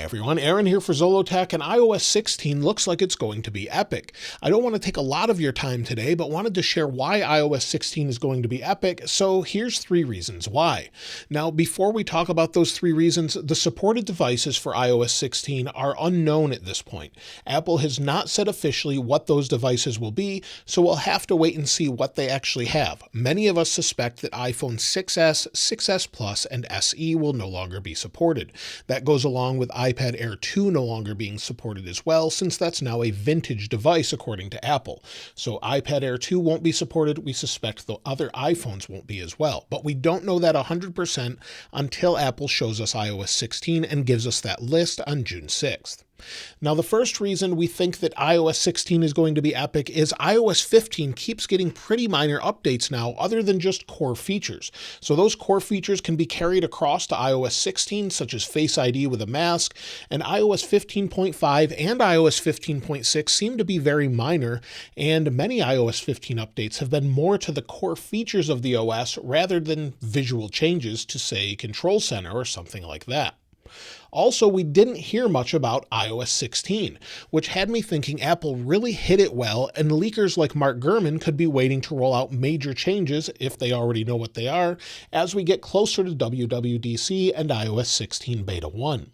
everyone, Aaron here for Zollotech, and iOS 16 looks like it's going to be epic. I don't want to take a lot of your time today, but wanted to share why iOS 16 is going to be epic, so here's 3 reasons why. Now, before we talk about those 3 reasons, the supported devices for iOS 16 are unknown at this point. Apple has not said officially what those devices will be, so we'll have to wait and see what they actually have. Many of us suspect that iPhone 6s, 6s Plus, and SE will no longer be supported. That goes along with iPad Air 2 no longer being supported as well, since that's now a vintage device according to Apple. So iPad Air 2 won't be supported. We suspect the other iPhones won't be as well. But we don't know that 100% until Apple shows us iOS 16 and gives us that list on June 6th. Now, the first reason we think that iOS 16 is going to be epic is iOS 15 keeps getting pretty minor updates now other than just core features. So those core features can be carried across to iOS 16, such as Face ID with a mask, and iOS 15.5 and iOS 15.6 seem to be very minor, and many iOS 15 updates have been more to the core features of the OS rather than visual changes to, say, Control Center or something like that. Also, we didn't hear much about iOS 16, which had me thinking Apple really hit it well, and leakers like Mark Gurman could be waiting to roll out major changes, if they already know what they are, as we get closer to WWDC and iOS 16 Beta 1.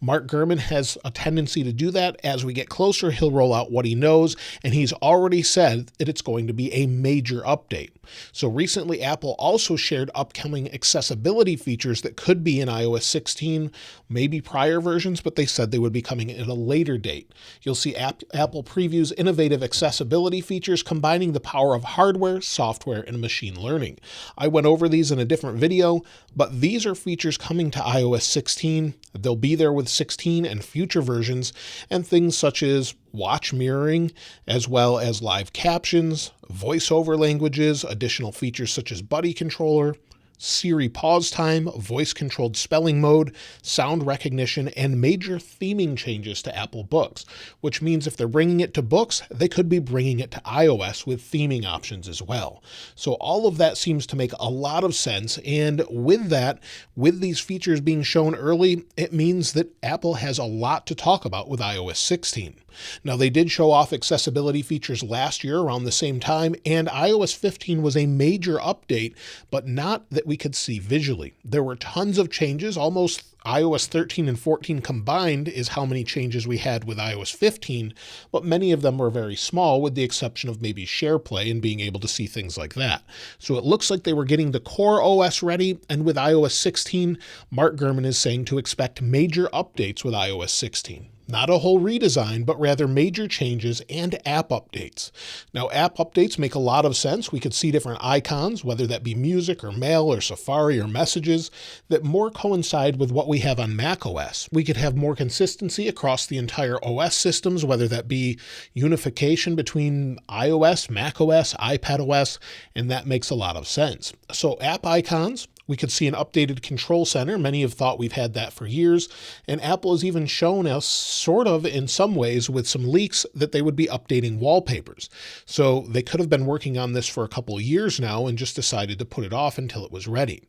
Mark Gurman has a tendency to do that. As we get closer, he'll roll out what he knows, and he's already said that it's going to be a major update. So recently, Apple also shared upcoming accessibility features that could be in iOS 16, maybe prior versions, but they said they would be coming at a later date. You'll see Apple previews innovative accessibility features combining the power of hardware, software, and machine learning. I went over these in a different video, but these are features coming to iOS 16. They'll be there with 16 and future versions, and things such as watch mirroring, as well as live captions, voiceover languages, additional features such as buddy controller, Siri pause time, voice-controlled spelling mode, sound recognition, and major theming changes to Apple Books, which means if they're bringing it to books, they could be bringing it to iOS with theming options as well. So all of that seems to make a lot of sense, and with that, with these features being shown early, it means that Apple has a lot to talk about with iOS 16. Now, they did show off accessibility features last year around the same time, and iOS 15 was a major update, but not that we could see visually. There were tons of changes. Almost iOS 13 and 14 combined is how many changes we had with iOS 15, but many of them were very small, with the exception of maybe SharePlay and being able to see things like that. So it looks like they were getting the core OS ready, and with iOS 16, Mark Gurman is saying to expect major updates with iOS 16. Not a whole redesign, but rather major changes and app updates. Now, app updates make a lot of sense. We could see different icons, whether that be music or mail or Safari or messages, that more coincide with what we have on macOS. We could have more consistency across the entire OS systems, whether that be unification between iOS, macOS, iPadOS, and that makes a lot of sense. So app icons, we could see an updated Control Center. Many have thought we've had that for years, and Apple has even shown us, sort of in some ways with some leaks, that they would be updating wallpapers. So they could have been working on this for a couple of years now and just decided to put it off until it was ready.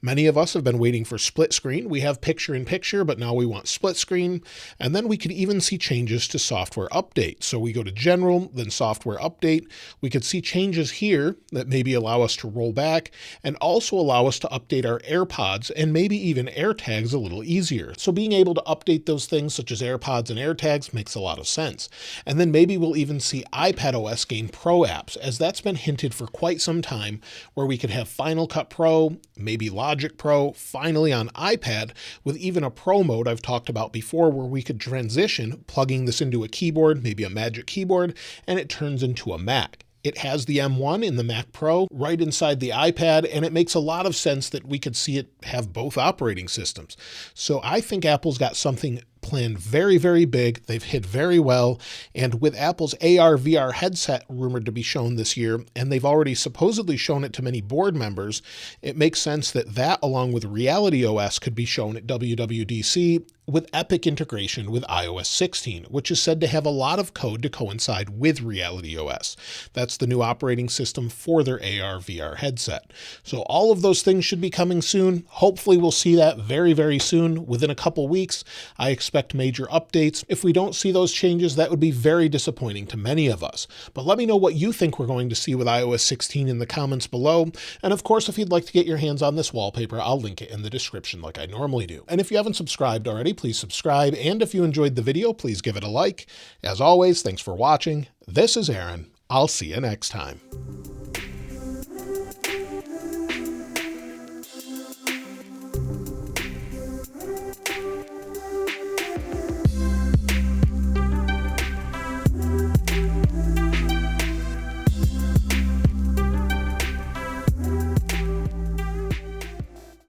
Many of us have been waiting for split screen. We have picture-in-picture, but now we want split screen. And then we could even see changes to software update. So we go to General, then Software Update. We could see changes here that maybe allow us to roll back and also allow us to update our AirPods and maybe even AirTags a little easier. So being able to update those things such as AirPods and AirTags makes a lot of sense. And then maybe we'll even see iPadOS gain Pro apps, as that's been hinted for quite some time, where we could have Final Cut Pro, maybe Logic Pro, finally on iPad, with even a Pro mode I've talked about before, where we could transition, plugging this into a keyboard, maybe a Magic Keyboard, and it turns into a Mac. It has the M1 in the Mac Pro right inside the iPad, and it makes a lot of sense that we could see it have both operating systems. So I think Apple's got something planned very, very big. They've hit very well. And with Apple's AR VR headset rumored to be shown this year, and they've already supposedly shown it to many board members, it makes sense that that, along with RealityOS, could be shown at WWDC, with Epic integration with iOS 16, which is said to have a lot of code to coincide with RealityOS. That's the new operating system for their AR/VR headset. So all of those things should be coming soon. Hopefully we'll see that very, very soon. Within a couple weeks, I expect major updates. If we don't see those changes, that would be very disappointing to many of us. But let me know what you think we're going to see with iOS 16 in the comments below. And of course, if you'd like to get your hands on this wallpaper, I'll link it in the description like I normally do. And if you haven't subscribed already, please subscribe. And if you enjoyed the video, please give it a like. As always, thanks for watching. This is Aaron. I'll see you next time.